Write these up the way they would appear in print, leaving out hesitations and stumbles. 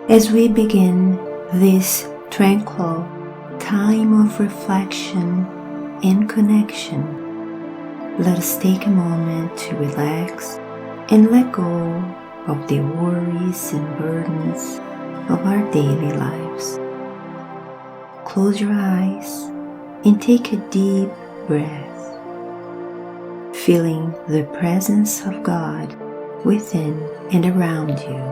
As we begin this tranquil time of reflection and connection, let us take a moment to relax and let go of the worries and burdens of our daily lives. Close your eyes and take a deep breath, feeling the presence of God within and around you.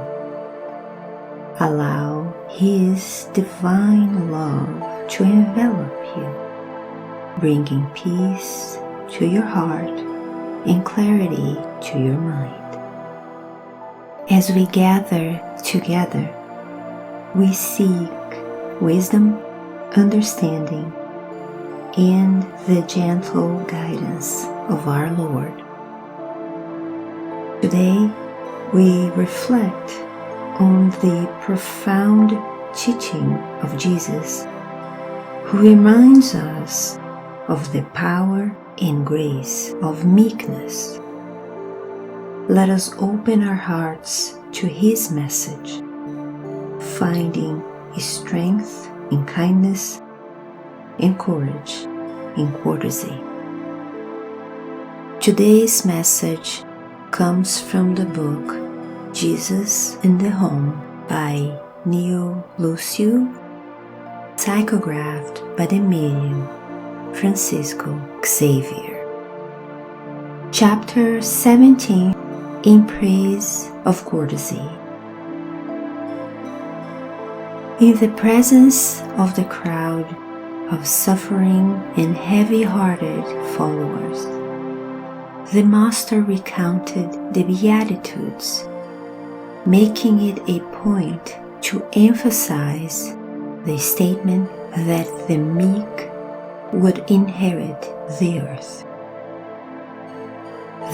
Allow His divine love to envelop you, bringing peace to your heart and clarity to your mind. As we gather together, we seek wisdom, understanding, and the gentle guidance of our Lord. Today, we reflect on the profound teaching of Jesus, who reminds us of the power and grace of meekness. Let us open our hearts to His message, finding strength in kindness and courage in courtesy. Today's message comes from the book Jesus in the Home by Neio, Lucio, psychographed by the medium Francisco Xavier. Chapter 17, in praise of courtesy. In the presence of the crowd of suffering and heavy-hearted followers, the Master recounted the beatitudes, making it a point to emphasize the statement that the meek would inherit the earth.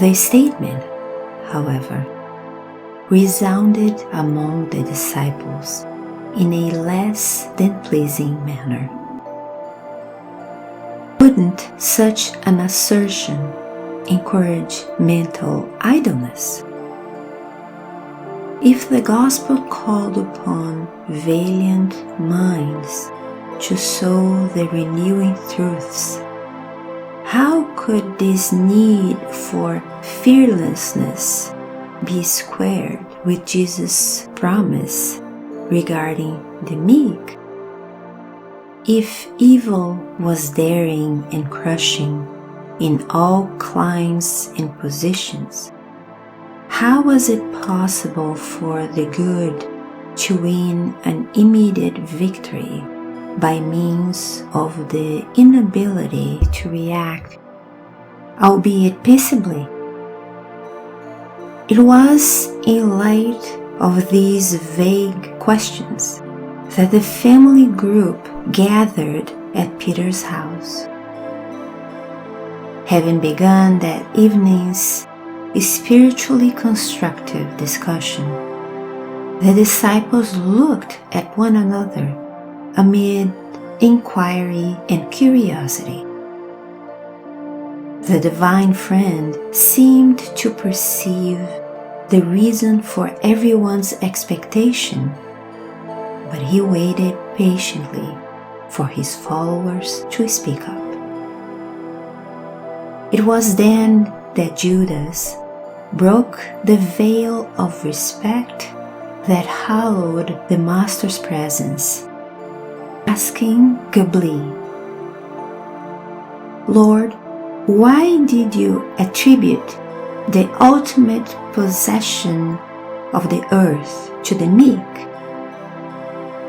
The statement, however, resounded among the disciples in a less than pleasing manner. Wouldn't such an assertion encourage mental idleness? If the gospel called upon valiant minds to sow the renewing truths, how could this need for fearlessness be squared with Jesus' promise regarding the meek? If evil was daring and crushing in all climes and positions, how was it possible for the good to win an immediate victory by means of the inability to react, albeit peaceably? It was in light of these vague questions that the family group gathered at Peter's house. Having begun that evening's spiritually constructive discussion, the disciples looked at one another amid inquiry and curiosity. The divine friend seemed to perceive the reason for everyone's expectation, but he waited patiently for his followers to speak up. It was then that Judas broke the veil of respect that hallowed the Master's presence, asking glibly, "Lord, why did you attribute the ultimate possession of the earth to the meek?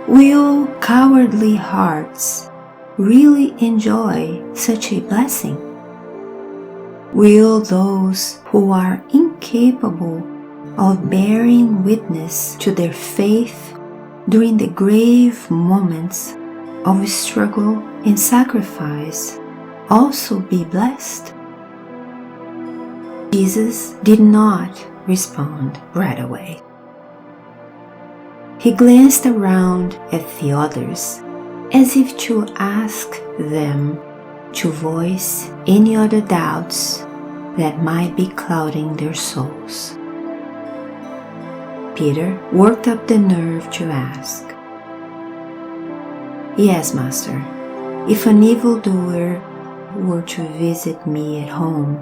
Will cowardly hearts really enjoy such a blessing? Will those who are incapable of bearing witness to their faith during the grave moments of struggle and sacrifice also be blessed?" Jesus did not respond right away. He glanced around at the others as if to ask them to voice any other doubts that might be clouding their souls. Peter worked up the nerve to ask. "Yes, Master. If an evildoer were to visit me at home,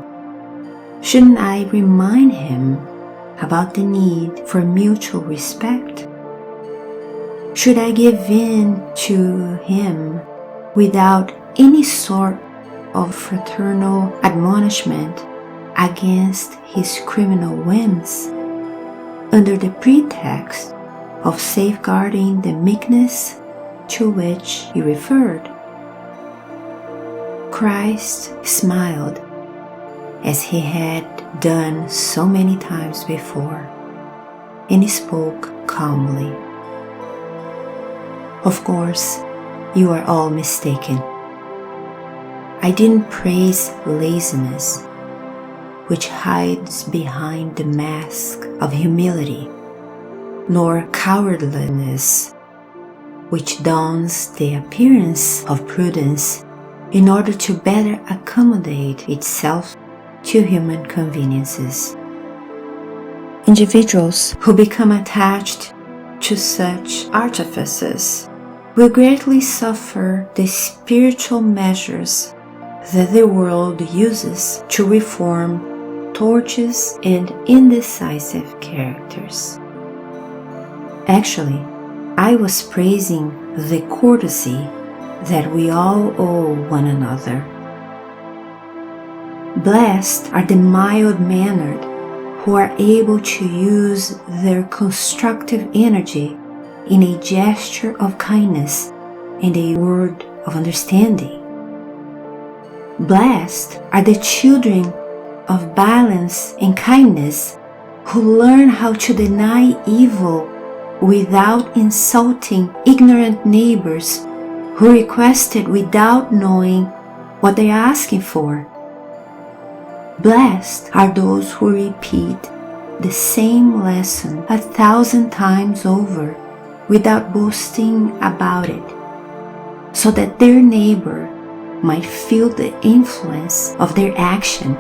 shouldn't I remind him about the need for mutual respect? Should I give in to him without any sort of fraternal admonishment against his criminal whims, under the pretext of safeguarding the meekness to which he referred?" Christ smiled, as he had done so many times before, and he spoke calmly. "Of course, you are all mistaken. I didn't praise laziness, which hides behind the mask of humility, nor cowardliness, which dons the appearance of prudence in order to better accommodate itself to human conveniences. Individuals who become attached to such artifices will greatly suffer the spiritual measures that the world uses to reform tortuous and indecisive characters. Actually, I was praising the courtesy that we all owe one another. Blessed are the mild-mannered who are able to use their constructive energy in a gesture of kindness and a word of understanding. Blessed are the children of balance and kindness who learn how to deny evil without insulting ignorant neighbors who requested without knowing what they are asking for. Blessed are those who repeat the same lesson 1,000 times over without boasting about it, so that their neighbor might feel the influence of their action.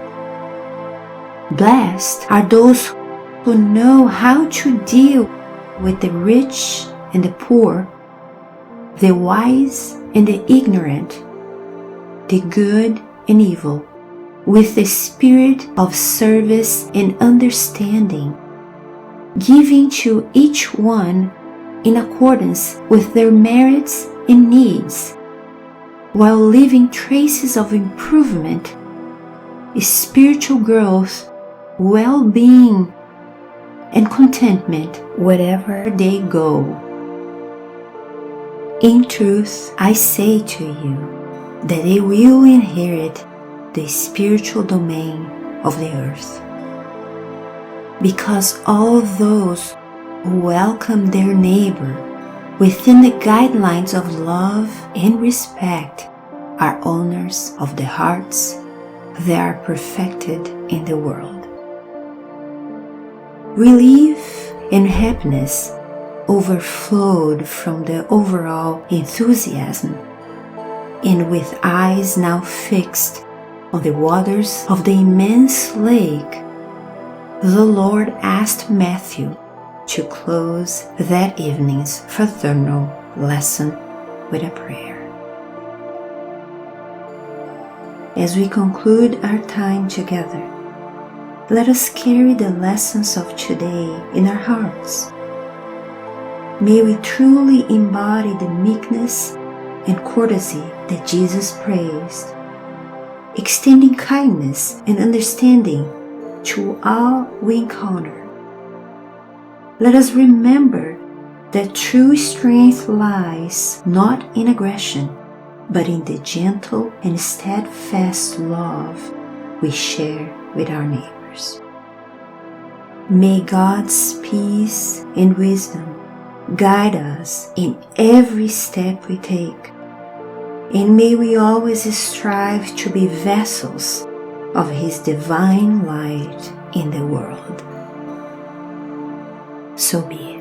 Blessed are those who know how to deal with the rich and the poor, the wise and the ignorant, the good and evil, with the spirit of service and understanding, giving to each one in accordance with their merits and needs, while leaving traces of improvement, spiritual growth, well-being, and contentment wherever they go. In truth, I say to you that they will inherit the spiritual domain of the earth. Because all those who welcome their neighbor within the guidelines of love and respect are owners of the hearts that are perfected in the world. Relief and happiness overflowed from the overall enthusiasm, and with eyes now fixed on the waters of the immense lake, the Lord asked Matthew to close that evening's fraternal lesson with a prayer. As we conclude our time together, let us carry the lessons of today in our hearts. May we truly embody the meekness and courtesy that Jesus praised, extending kindness and understanding to all we encounter. Let us remember that true strength lies not in aggression, but in the gentle and steadfast love we share with our neighbors. May God's peace and wisdom guide us in every step we take, and may we always strive to be vessels of His divine light in the world. So be it.